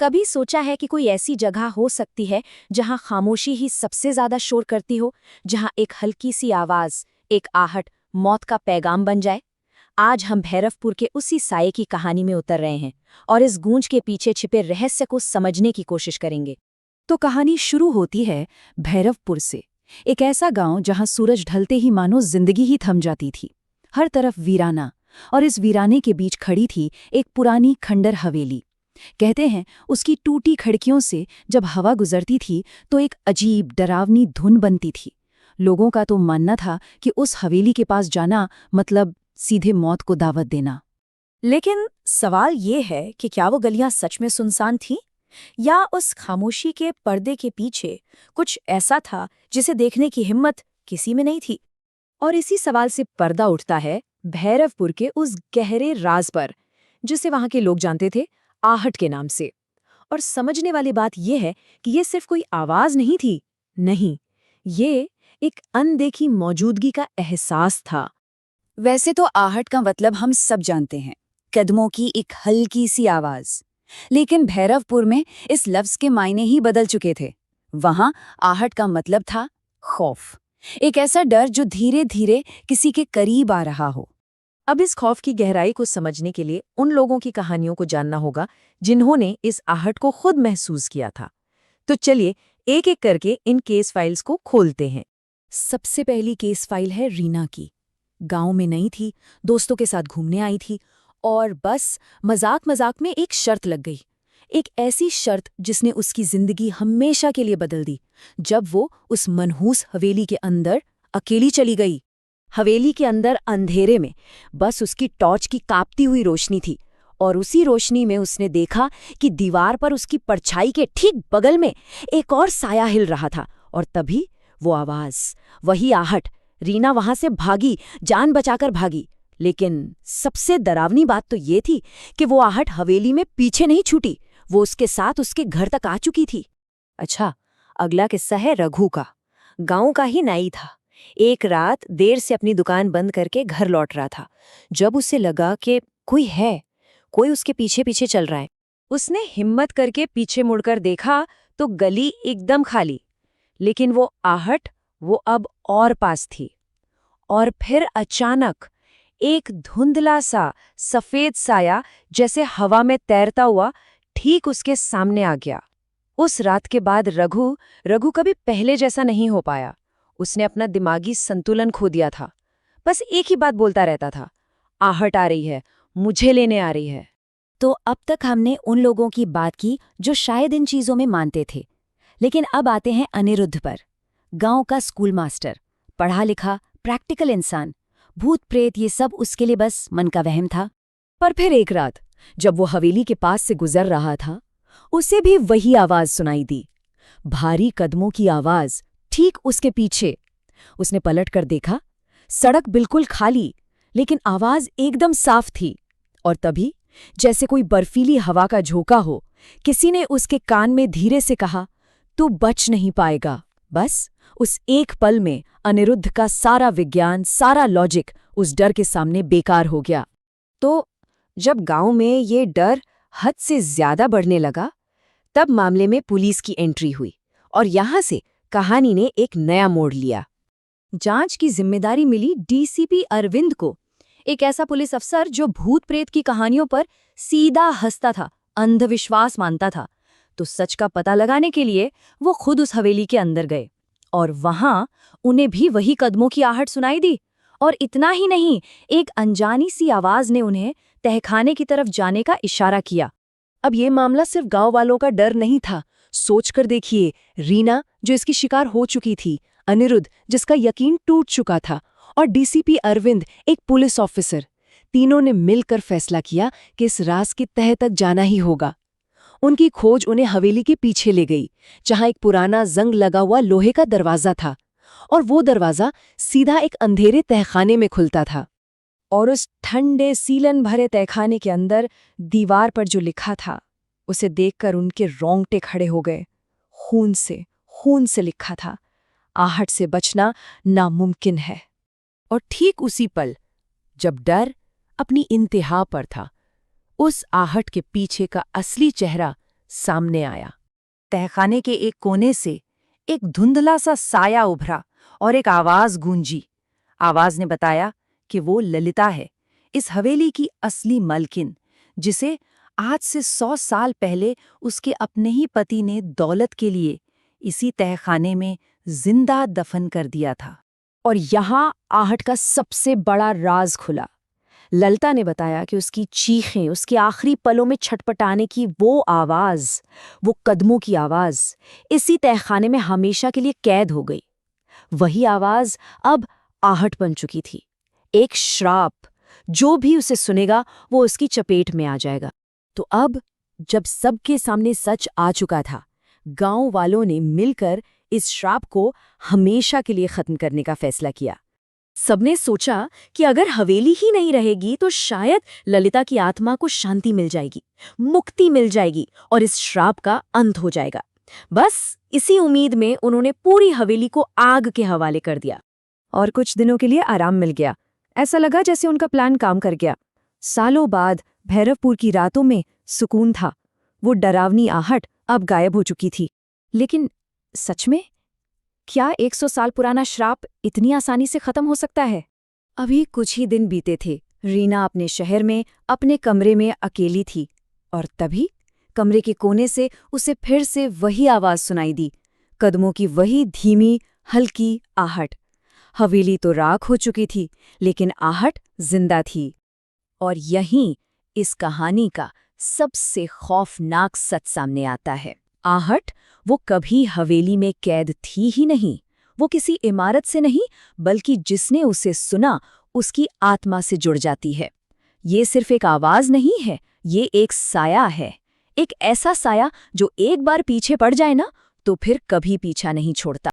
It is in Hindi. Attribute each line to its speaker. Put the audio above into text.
Speaker 1: कभी सोचा है कि कोई ऐसी जगह हो सकती है जहां खामोशी ही सबसे ज्यादा शोर करती हो, जहां एक हल्की सी आवाज, एक आहट मौत का पैगाम बन जाए? आज हम भैरवपुर के उसी साये की कहानी में उतर रहे हैं और इस गूंज के पीछे छिपे रहस्य को समझने की कोशिश करेंगे।
Speaker 2: तो कहानी शुरू होती है भैरवपुर से, एक ऐसा गांव जहां सूरज ढलते ही मानो जिंदगी ही थम जाती थी। हर तरफ वीराना, और इस वीराने के बीच खड़ी थी एक पुरानी खंडर हवेली। कहते हैं उसकी टूटी खिड़कियों से जब हवा गुजरती थी तो एक अजीब डरावनी धुन बनती थी। लोगों का तो मानना था कि उस हवेली के पास जाना मतलब सीधे मौत को दावत देना।
Speaker 1: लेकिन सवाल ये है कि क्या वो गलियां सच में सुनसान थीं? या उस खामोशी के पर्दे के पीछे कुछ ऐसा था जिसे देखने की हिम्मत किसी में नहीं थी? और इसी सवाल से पर्दा उठता है भैरवपुर के उस गहरे राज पर, जिसे वहां के लोग जानते थे आहट के नाम से। और समझने वाली बात यह है कि ये सिर्फ कोई आवाज नहीं थी, नहीं, ये एक अनदेखी मौजूदगी का एहसास था।
Speaker 2: वैसे तो आहट का मतलब हम सब जानते हैं, कदमों की एक हल्की सी आवाज। लेकिन भैरवपुर में इस लफ्ज के मायने ही बदल चुके थे। वहां आहट का मतलब था खौफ, एक ऐसा डर जो धीरे धीरे किसी के करीब आ रहा हो।
Speaker 1: अब इस खौफ की गहराई को समझने के लिए उन लोगों की कहानियों को जानना होगा जिन्होंने इस आहट को खुद महसूस किया था। तो चलिए एक एक करके इन केस फाइल्स को खोलते हैं।
Speaker 2: सबसे पहली केस फाइल है रीना की। गांव में नई थी, दोस्तों के साथ घूमने आई थी, और बस मजाक मजाक में एक शर्त लग गई। एक ऐसी शर्त जिसने उसकी जिंदगी हमेशा के लिए बदल दी, जब वो उस मनहूस हवेली के अंदर अकेली चली गई।
Speaker 1: हवेली के अंदर अंधेरे में बस उसकी टॉर्च की कांपती हुई रोशनी थी, और उसी रोशनी में उसने देखा कि दीवार पर उसकी परछाई के ठीक बगल में एक और साया हिल रहा था। और तभी वो आवाज, वही आहट। रीना वहां से भागी, जान बचाकर भागी। लेकिन सबसे डरावनी बात तो ये थी कि वो आहट हवेली में पीछे नहीं छूटी, वो उसके साथ उसके घर तक आ चुकी थी। अच्छा, अगला किस्सा है रघु का। गांव का ही नाई था। एक रात देर से अपनी दुकान बंद करके घर लौट रहा था। जब उसे लगा कि कोई है, कोई उसके पीछे पीछे चल रहा है, उसने हिम्मत करके पीछे मुड़कर देखा तो गली एकदम खाली। लेकिन वो आहट, वो अब और पास थी। और फिर अचानक एक धुंधला सा सफेद साया जैसे हवा में तैरता हुआ ठीक उसके सामने आ गया। उस रात के बाद रघु कभी पहले जैसा नहीं हो पाया। उसने अपना दिमागी संतुलन खो दिया था। बस एक ही बात बोलता रहता था, आहट आ रही है, मुझे लेने आ रही है।
Speaker 2: तो अब तक हमने उन लोगों की बात की जो शायद इन चीजों में मानते थे। लेकिन अब आते हैं अनिरुद्ध पर। गांव का स्कूल मास्टर, पढ़ा लिखा, प्रैक्टिकल इंसान। भूत प्रेत ये सब उसके लिए बस मन का वहम था। पर फिर एक रात जब वो हवेली के पास से गुजर रहा था, उसे भी वही आवाज सुनाई दी। भारी कदमों की आवाज ठीक उसके पीछे। उसने पलट कर देखा, सड़क बिल्कुल खाली, लेकिन आवाज एकदम साफ थी। और तभी जैसे कोई बर्फीली हवा का झोंका हो, किसी ने उसके कान में धीरे से कहा, तू बच नहीं पाएगा। बस उस एक पल में अनिरुद्ध का सारा विज्ञान, सारा लॉजिक उस डर के सामने बेकार हो गया।
Speaker 1: तो जब गांव में ये डर हद से ज्यादा बढ़ने लगा, तब मामले में पुलिस की एंट्री हुई और यहां से कहानी ने एक नया मोड़ लिया। जांच की जिम्मेदारी मिली डीसीपी अरविंद को, एक ऐसा पुलिस अफसर जो भूत प्रेत की कहानियों पर सीधा हंसता था, अंधविश्वास मानता था। तो सच का पता लगाने के लिए वो खुद उस हवेली के अंदर गए, और वहां उन्हें भी वही कदमों की आहट सुनाई दी। और इतना ही नहीं, एक अनजानी सी आवाज ने उन्हें तहखाने की तरफ जाने का इशारा किया। अब ये मामला सिर्फ गांव वालों का डर नहीं था। सोचकर देखिए, रीना जो इसकी शिकार हो चुकी थी, अनिरुद्ध जिसका यकीन टूट चुका था, और डीसीपी अरविंद एक पुलिस ऑफिसर, तीनों ने मिलकर फैसला किया कि इस राज के तह तक जाना ही होगा। उनकी खोज उन्हें हवेली के पीछे ले गई, जहां एक पुराना जंग लगा हुआ लोहे का दरवाजा था, और वो दरवाजा सीधा एक अंधेरे तहखाने में खुलता था। और उस ठंडे सीलन भरे तहखाने के अंदर दीवार पर जो लिखा था, उसे देखकर उनके रोंगटे खड़े हो गए। खून से लिखा था, आहट से बचना नामुमकिन है। और ठीक उसी पल, जब डर अपनी इंतहा पर था, उस आहट के पीछे का असली चेहरा
Speaker 2: सामने आया। तहखाने के एक कोने से एक धुंधला सा साया उभरा और एक आवाज गूंजी। आवाज ने बताया कि वो ललिता है, इस हवेली की असली मालकिन, जिसे आज से 100 साल पहले उसके अपने ही पति ने दौलत के लिए इसी तहखाने में जिंदा दफन कर दिया था।
Speaker 1: और यहाँ आहट का सबसे बड़ा राज खुला। ललिता ने बताया कि उसकी चीखें, उसके आखिरी पलों में छटपटाने की वो आवाज, वो कदमों की आवाज, इसी तहखाने में हमेशा के लिए कैद हो गई। वही आवाज अब आहट बन चुकी थी, एक श्राप। जो भी उसे सुनेगा वो उसकी चपेट में आ जाएगा। तो अब जब सबके सामने सच आ चुका था, गांव वालों ने मिलकर इस श्राप को हमेशा के लिए खत्म करने का फैसला किया। सबने सोचा कि अगर हवेली ही नहीं रहेगी तो शायद ललिता की आत्मा को शांति मिल जाएगी, मुक्ति मिल जाएगी और इस श्राप का अंत हो जाएगा। बस इसी उम्मीद में उन्होंने पूरी हवेली को आग के हवाले कर दिया और कुछ दिनों के लिए आराम मिल गया। ऐसा लगा जैसे उनका प्लान काम कर गया। सालों बाद भैरवपुर की रातों में सुकून था। वो डरावनी आहट अब गायब हो चुकी थी। लेकिन सच में क्या 100 साल पुराना श्राप इतनी आसानी से खत्म हो सकता है? अभी कुछ ही दिन बीते थे। रीना अपने शहर में अपने कमरे में अकेली थी और तभी कमरे के कोने से उसे फिर से वही आवाज सुनाई दी, कदमों की वही धीमी हल्की आहट। हवेली तो राख हो चुकी थी, लेकिन आहट जिंदा थी। और यहीं इस कहानी का सबसे खौफनाक सच सामने आता है। आहट वो कभी हवेली में कैद थी ही नहीं। वो किसी इमारत से नहीं, बल्कि जिसने उसे सुना उसकी आत्मा से जुड़ जाती है। ये सिर्फ एक आवाज नहीं है, ये एक साया है। एक ऐसा साया जो एक बार पीछे पड़ जाए ना, तो फिर कभी पीछा नहीं छोड़ता।